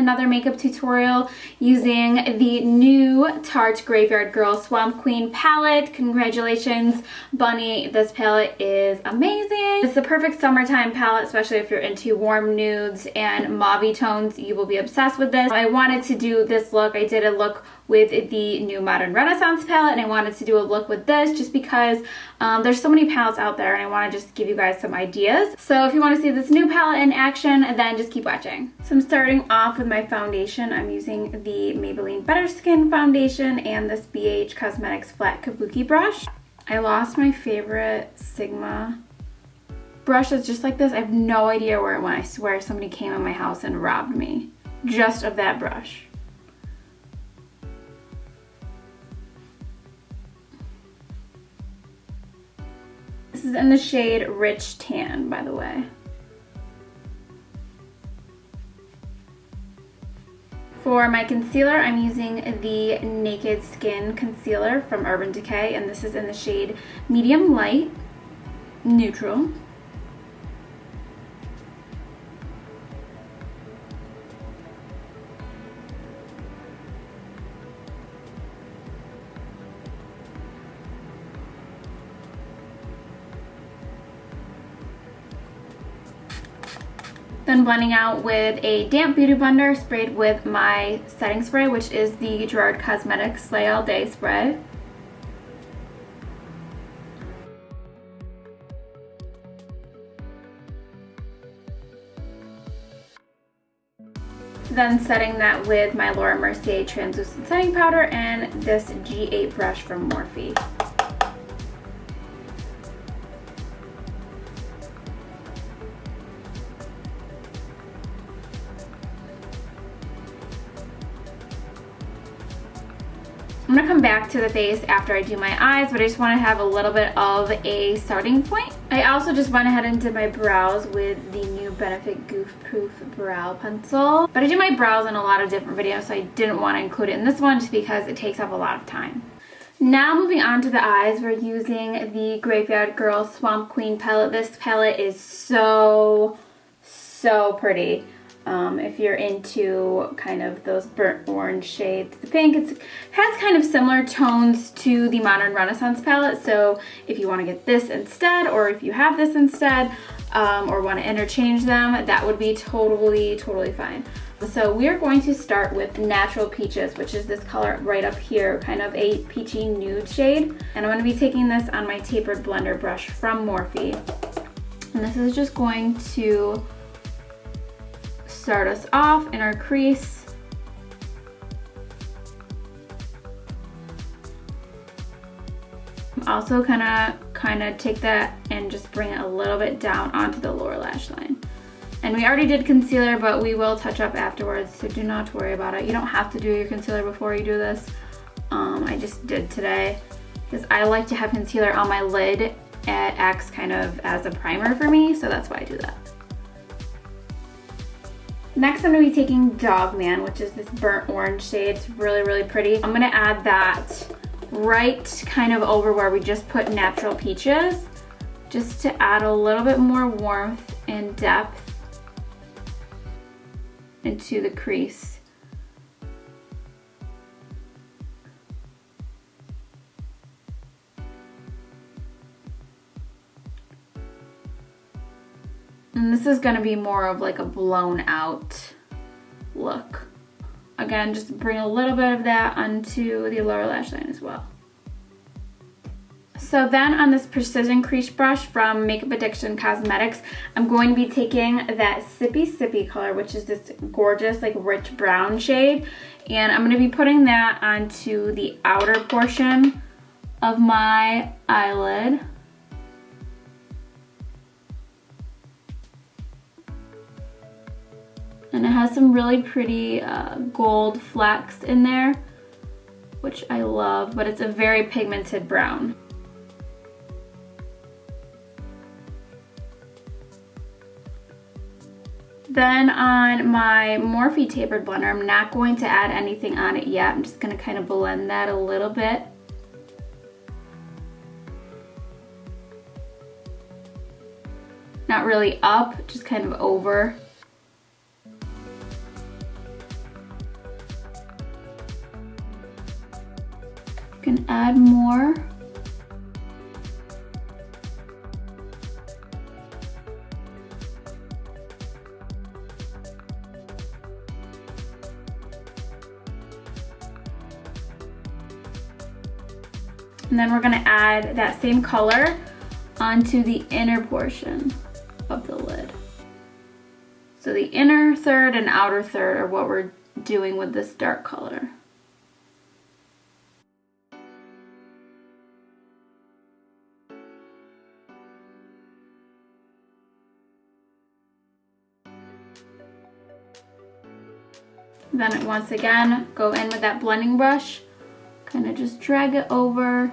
another makeup tutorial using the new Tarte Grav3yardGirl Swamp Queen palette. Congratulations, Bunny. This palette is amazing. It's the perfect summertime palette, especially if you're into warm nudes and mauve tones. You will be obsessed with this. I wanted to do this look. I did a look with the new Modern Renaissance palette, and I wanted to do a look with this just because there's so many palettes out there and I want to just give you guys some ideas. So if you want to see this new palette in action, then just keep watching. So I'm starting off with my foundation. I'm using the Maybelline Better Skin foundation and this ITCosmetics flat kabuki brush. I lost my favorite Sigma brush that's just like this. I have no idea where it went. I swear somebody came in my house and robbed me just of that brush. This is in the shade Rich Tan, by the way. For my concealer, I'm using the Naked Skin Concealer from Urban Decay, and this is in the shade Medium Light, Neutral. Then blending out with a damp beauty blender sprayed with my setting spray, which is the Gerard Cosmetics Slay All Day spray. Then setting that with my Mercier translucent setting powder and this G8 brush from Morphe. I'm gonna come back to the face after I do my eyes, but I just want to have a little bit of a starting point. I also just went ahead and did my brows with the new Benefit Goof Proof Brow Pencil. But I do my brows in a lot of different videos, so I didn't want to include it in this one just because it takes up a lot of time. Now moving on to the eyes, we're using the Grav3yardGirl Swamp Queen palette. This palette is so pretty. If you're into kind of those burnt orange shades, the pink, it has kind of similar tones to the Modern Renaissance palette. So if you want to get this instead, or if you have this instead, or want to interchange them, that would be totally fine. So we are going to start with Natural Peaches, which is this color right up here, kind of a peachy nude shade. And I'm going to be taking this on my tapered blender brush from Morphe. And this is just going to start us off in our crease. Also kind of take that and just bring it a little bit down onto the lower lash line. And we already did concealer, but we will touch up afterwards, so do not worry about it. You don't have to do your concealer before you do this. I just did today because I like to have concealer on my lid. It acts kind of as a primer for me, so that's why I do that. Next, I'm going to be taking Dog Man, which is this burnt orange shade. It's really pretty. I'm going to add that right kind of over where we just put Natural Peaches, just to add a little bit more warmth and depth into the crease. And this is going to be more of like a blown out look. Again, just bring a little bit of that onto the lower lash line as well. So then on this Precision Crease Brush from Makeup Addiction Cosmetics, I'm going to be taking that Sippy color, which is this gorgeous like rich brown shade. And I'm going to be putting that onto the outer portion of my eyelid. And it has some really pretty gold flecks in there, which I love, but it's a very pigmented brown. Then on my Morphe tapered blender, I'm not going to add anything on it yet. I'm just going to kind of blend that a little bit. Not really up, just kind of over. add more. And then we're gonna add that same color onto the inner portion of the lid. So the inner third and outer third are what we're doing with this dark color. Then once again, go in with that blending brush, kind of just drag it over.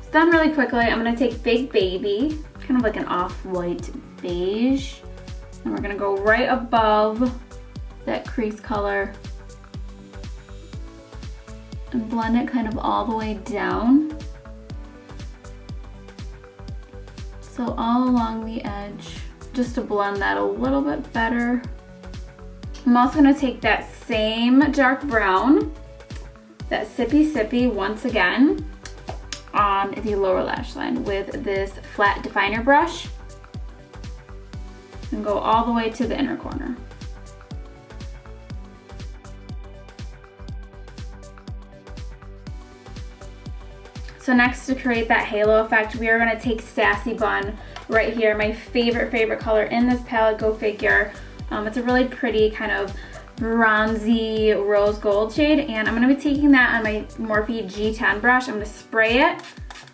So then really quickly, I'm gonna take Big Baby, kind of like an off-white beige, and we're gonna go right above that crease color and blend it kind of all the way down. So all along the edge, just to blend that a little bit better. I'm also gonna take that same dark brown, that Sippy once again, on the lower lash line with this flat definer brush and go all the way to the inner corner. So next, to create that halo effect, we are gonna take Sassy Bun right here, my favorite color in this palette, go figure. It's a really pretty kind of bronzy rose gold shade, and I'm gonna be taking that on my Morphe G10 brush. I'm gonna spray it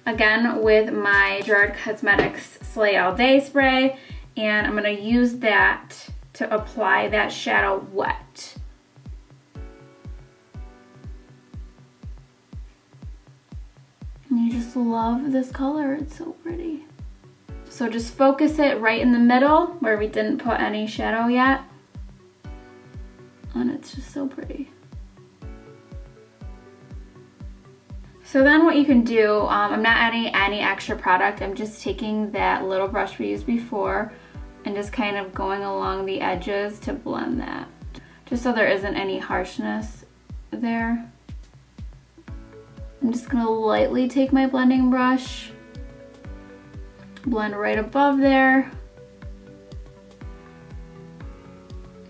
again with my Gerard Cosmetics Slay All Day spray, and I'm gonna use that to apply that shadow wet. And I just love this color, it's so pretty. So just focus it right in the middle where we didn't put any shadow yet. And it's just so pretty. So then what you can do, I'm not adding any extra product, I'm just taking that little brush we used before and just kind of going along the edges to blend that. Just so there isn't any harshness there. I'm just gonna lightly take my blending brush, blend right above there,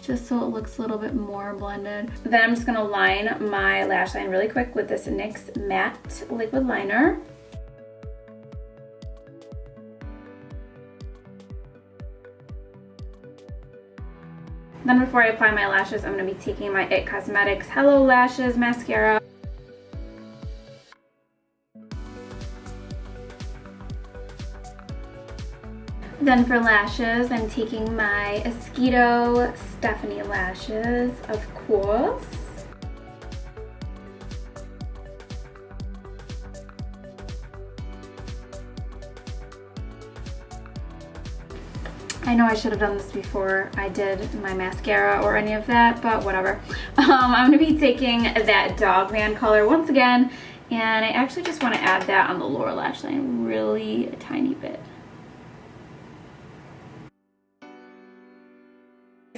just so it looks a little bit more blended. Then I'm just gonna line my lash line really quick with this NYX Matte Liquid Liner. Then before I apply my lashes, I'm gonna be taking my ITCosmetics Hello Lashes Mascara. Then for lashes, I'm taking my Esqido Stephanie lashes, of course. I know I should have done this before I did my mascara or any of that, but whatever. I'm gonna be taking that Dog Man color once again, and I actually just wanna add that on the lower lash line really a tiny bit.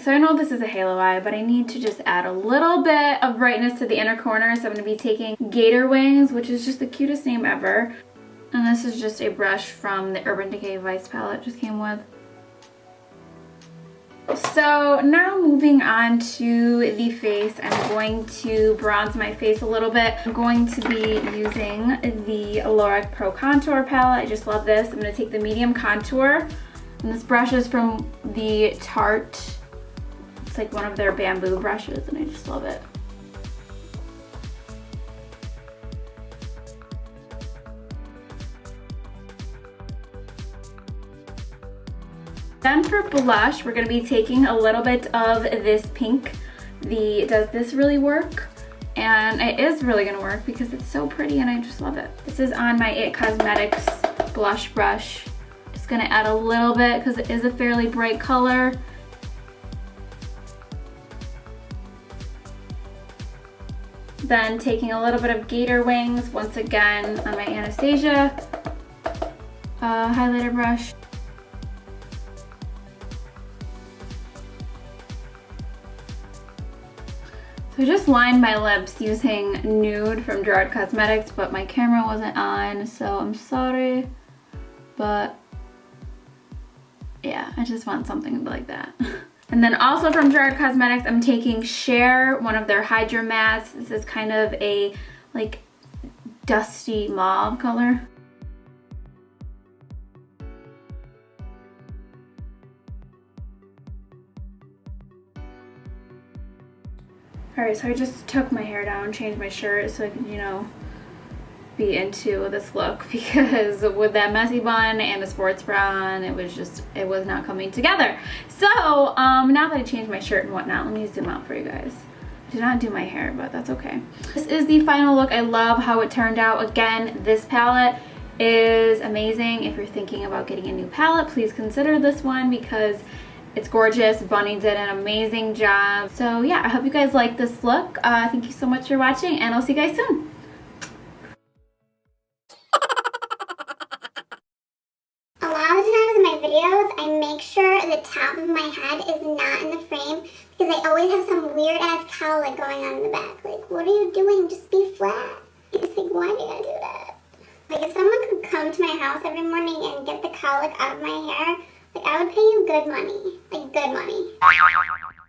So I know this is a halo eye, but I need to just add a little bit of brightness to the inner corner. So I'm going to be taking Gator Wings, which is just the cutest name ever. And this is just a brush from the Urban Decay Vice palette it just came with. So now moving on to the face, I'm going to bronze my face a little bit. I'm going to be using the LORAC Pro Contour palette. I just love this. I'm going to take the medium contour, and this brush is from the Tarte. It's like one of their bamboo brushes, and I just love it. Then for blush, we're going to be taking a little bit of this pink, the Does This Really Work? And it is really going to work because it's so pretty and I just love it. This is on my ITCosmetics blush brush. Just going to add a little bit because it is a fairly bright color. Then taking a little bit of Gator Wings, once again on my Anastasia highlighter brush. So I just lined my lips using Nude from Gerard Cosmetics, but my camera wasn't on, so I'm sorry. But yeah, I just want something like that. And then also from Gerard Cosmetics, I'm taking Share, one of their Hydra Mattes. This is kind of a like dusty mauve color. Alright, so I just took my hair down, changed my shirt so I could, you know, be into this look, because with that messy bun and the sports bra on, it was not coming together. So, now that I changed my shirt and whatnot, let me zoom out for you guys. I did not do my hair, but that's okay. This is the final look. I love how it turned out. Again, this palette is amazing. If you're thinking about getting a new palette, please consider this one because it's gorgeous. Bunny did an amazing job. So yeah, I hope you guys like this look. Thank you so much for watching, and I'll see you guys soon. A lot of times in my videos, I make sure the top of my head is not in the frame because I always have some weird ass cowlick going on in the back. Like, what are you doing? Just be flat. It's like, why do you gotta do that? Like, if someone could come to my house every morning and get the cowlick out of my hair, like, I would pay you good money. Like, good money.